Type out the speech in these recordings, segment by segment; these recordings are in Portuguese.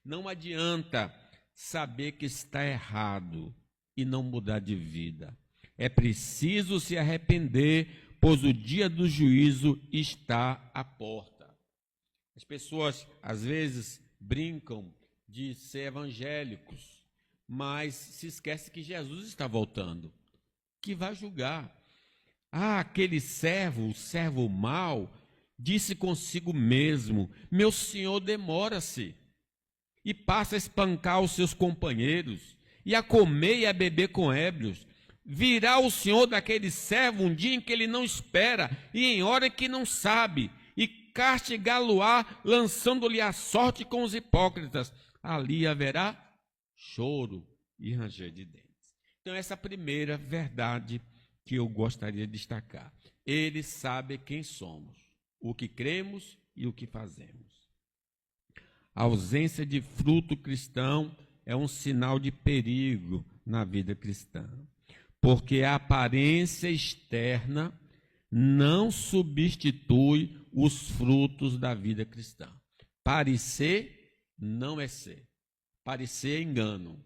Não adianta saber que está errado e não mudar de vida. É preciso se arrepender, pois o dia do juízo está à porta. As pessoas, às vezes, brincam de ser evangélicos, mas se esquece que Jesus está voltando, que vai julgar. Aquele servo, o servo mau, disse consigo mesmo: meu senhor demora-se, e passa a espancar os seus companheiros, e a comer e a beber com ébrios. Virá o senhor daquele servo um dia em que ele não espera, e em hora que não sabe, e castigá-lo-á, lançando-lhe a sorte com os hipócritas. Ali haverá choro e ranger de dentes. Então, essa é a primeira verdade que eu gostaria de destacar. Ele sabe quem somos, o que cremos e o que fazemos. A ausência de fruto cristão é um sinal de perigo na vida cristã, porque a aparência externa não substitui os frutos da vida cristã. Parecer não é ser. Parecer é engano.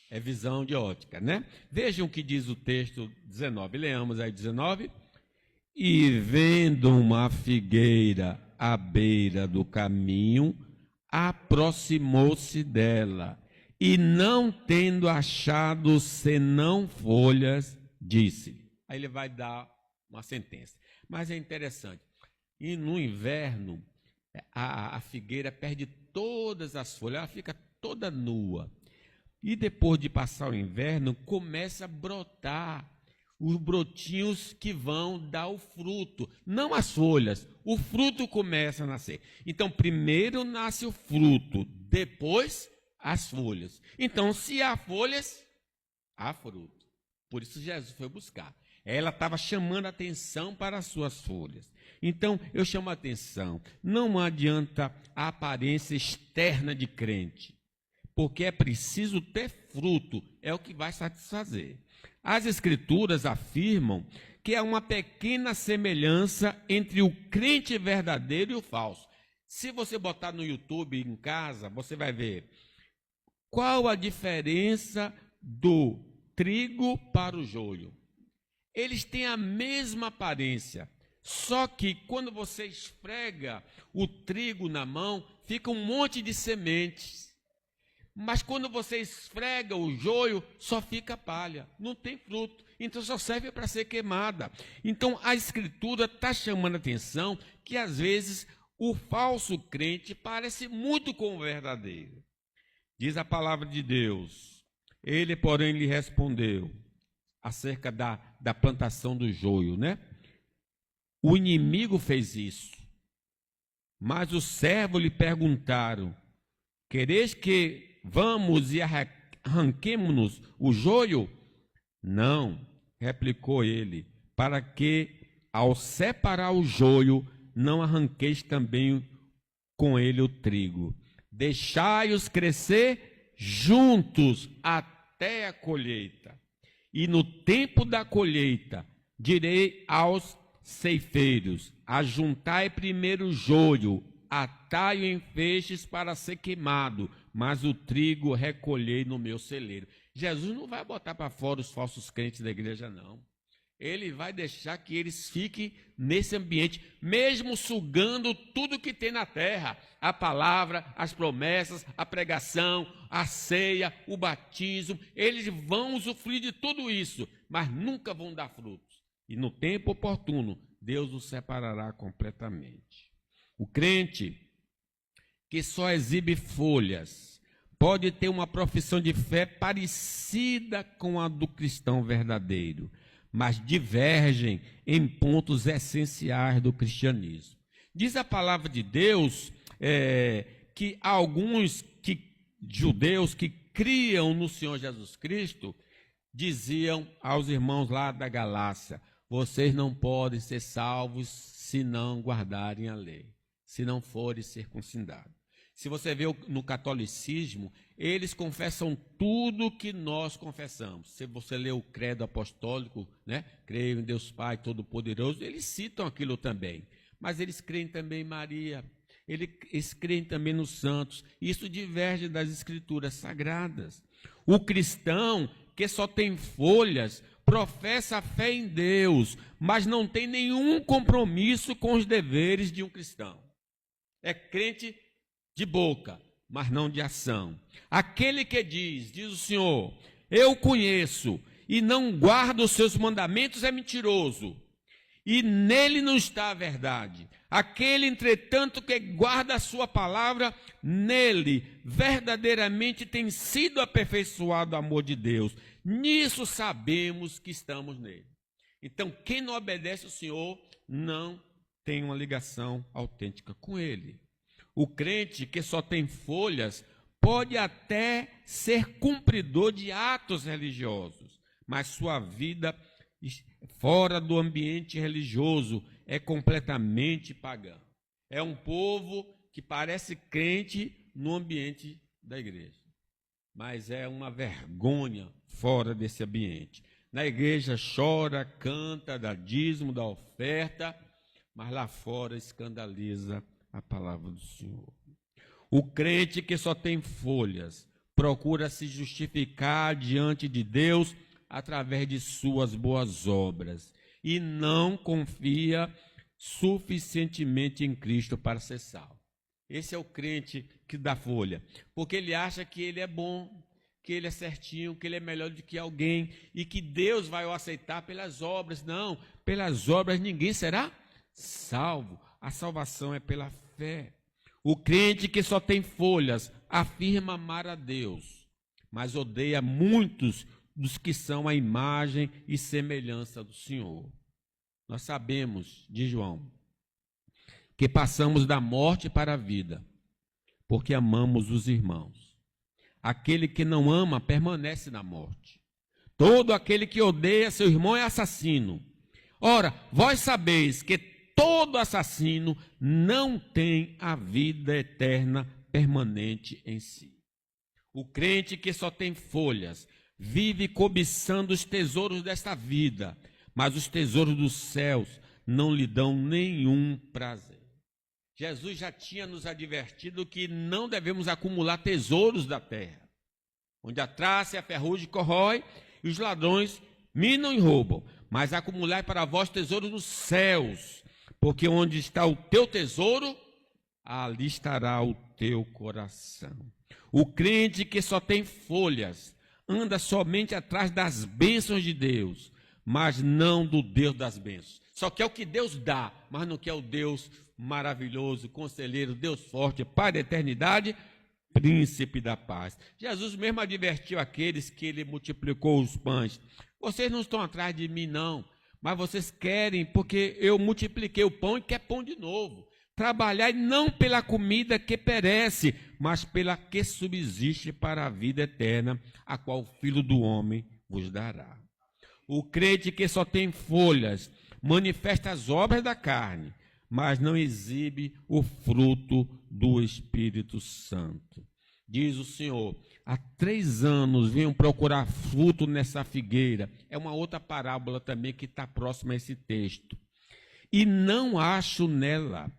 É visão de ótica, né? Vejam o que diz o texto 19. Leamos aí 19. E vendo uma figueira à beira do caminho, aproximou-se dela, e não tendo achado senão folhas, disse. Aí ele vai dar uma sentença. Mas é interessante. E no inverno, a figueira perde todas as folhas, ela fica toda nua. E depois de passar o inverno, começa a brotar os brotinhos que vão dar o fruto, não as folhas, o fruto começa a nascer. Então, primeiro nasce o fruto, depois as folhas. Então, se há folhas, há fruto. Por isso Jesus foi buscar. Ela estava chamando a atenção para as suas folhas. Então, eu chamo a atenção, não adianta a aparência externa de crente, porque é preciso ter fruto, é o que vai satisfazer. As Escrituras afirmam que há uma pequena semelhança entre o crente verdadeiro e o falso. Se você botar no YouTube em casa, você vai ver qual a diferença do trigo para o joio. Eles têm a mesma aparência, só que quando você esfrega o trigo na mão, fica um monte de sementes. Mas quando você esfrega o joio, só fica palha, não tem fruto, então só serve para ser queimada. Então a Escritura está chamando a atenção que às vezes o falso crente parece muito com o verdadeiro. Diz a palavra de Deus: ele, porém, lhe respondeu, acerca da plantação do joio, né? O inimigo fez isso, mas os servos lhe perguntaram: quereis que vamos e arranquemo-nos o joio? Não, replicou ele, para que, ao separar o joio, não arranqueis também com ele o trigo. Deixai-os crescer juntos até a colheita. E no tempo da colheita, direi aos ceifeiros: ajuntai primeiro o joio, atai-o em feixes para ser queimado, mas o trigo recolhei no meu celeiro. Jesus não vai botar para fora os falsos crentes da igreja, não. Ele vai deixar que eles fiquem nesse ambiente, mesmo sugando tudo que tem na terra. A palavra, as promessas, a pregação, a ceia, o batismo. Eles vão usufruir de tudo isso, mas nunca vão dar frutos. E no tempo oportuno, Deus os separará completamente. O crente que só exibe folhas pode ter uma profissão de fé parecida com a do cristão verdadeiro, mas divergem em pontos essenciais do cristianismo. Diz a palavra de Deus que alguns judeus que criam no Senhor Jesus Cristo diziam aos irmãos lá da Galácia: vocês não podem ser salvos se não guardarem a lei, se não forem circuncidados. Se você vê no catolicismo, eles confessam tudo que nós confessamos. Se você lê o credo apostólico, né? Creio em Deus Pai Todo-Poderoso, eles citam aquilo também. Mas eles creem também em Maria, eles creem também nos santos. Isso diverge das escrituras sagradas. O cristão que só tem folhas professa a fé em Deus, mas não tem nenhum compromisso com os deveres de um cristão. É crente de boca, mas não de ação. Aquele que diz o Senhor, eu conheço e não guarda os seus mandamentos é mentiroso, e nele não está a verdade. Aquele, entretanto, que guarda a sua palavra, nele verdadeiramente tem sido aperfeiçoado o amor de Deus. Nisso sabemos que estamos nele. Então, quem não obedece ao Senhor não tem uma ligação autêntica com ele. O crente que só tem folhas pode até ser cumpridor de atos religiosos, mas sua vida fora do ambiente religioso é completamente pagã. É um povo que parece crente no ambiente da igreja, mas é uma vergonha fora desse ambiente. Na igreja chora, canta, dá dízimo, dá oferta, mas lá fora escandaliza a palavra do Senhor. O crente que só tem folhas procura se justificar diante de Deus através de suas boas obras e não confia suficientemente em Cristo para ser salvo. Esse é o crente que dá folha, porque ele acha que ele é bom, que ele é certinho, que ele é melhor do que alguém e que Deus vai o aceitar pelas obras. Não, pelas obras ninguém será salvo. A salvação é pela fé. O crente que só tem folhas afirma amar a Deus, mas odeia muitos dos que são a imagem e semelhança do Senhor. Nós sabemos, de João, que passamos da morte para a vida, porque amamos os irmãos. Aquele que não ama permanece na morte. Todo aquele que odeia seu irmão é assassino. Ora, vós sabeis que todo assassino não tem a vida eterna permanente em si. O crente que só tem folhas vive cobiçando os tesouros desta vida, mas os tesouros dos céus não lhe dão nenhum prazer. Jesus já tinha nos advertido que não devemos acumular tesouros da terra, onde a traça e a ferrugem corrói e os ladrões minam e roubam, mas acumular para vós tesouros nos céus, porque onde está o teu tesouro, ali estará o teu coração. O crente que só tem folhas anda somente atrás das bênçãos de Deus, mas não do Deus das bênçãos. Só quer o que Deus dá, mas não quer o Deus maravilhoso, conselheiro, Deus forte, Pai da eternidade, príncipe da paz. Jesus mesmo advertiu aqueles que ele multiplicou os pães. Vocês não estão atrás de mim, não, mas vocês querem, porque eu multipliquei o pão e quer pão de novo. Trabalhai não pela comida que perece, mas pela que subsiste para a vida eterna, a qual o Filho do Homem vos dará. O crente que só tem folhas manifesta as obras da carne, mas não exibe o fruto do Espírito Santo. Diz o Senhor, há 3 anos venham procurar fruto nessa figueira. É uma outra parábola também que está próxima a esse texto. E não acho nela.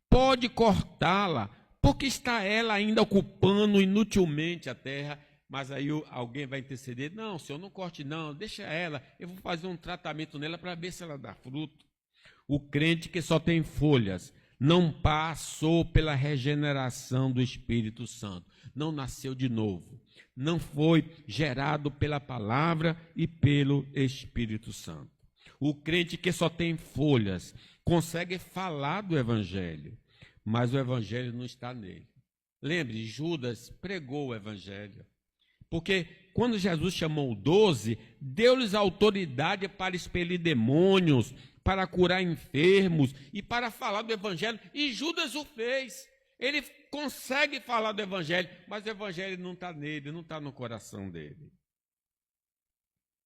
Pode cortá-la, porque está ela ainda ocupando inutilmente a terra. Mas aí alguém vai interceder. Não, Senhor, não corte não, deixa ela. Eu vou fazer um tratamento nela para ver se ela dá fruto. O crente que só tem folhas não passou pela regeneração do Espírito Santo. Não nasceu de novo. Não foi gerado pela palavra e pelo Espírito Santo. O crente que só tem folhas consegue falar do Evangelho, mas o Evangelho não está nele. Lembre, Judas pregou o Evangelho. Porque quando Jesus chamou 12, deu-lhes autoridade para expelir demônios, para curar enfermos e para falar do Evangelho. E Judas o fez. Ele consegue falar do Evangelho, mas o Evangelho não está nele, não está no coração dele.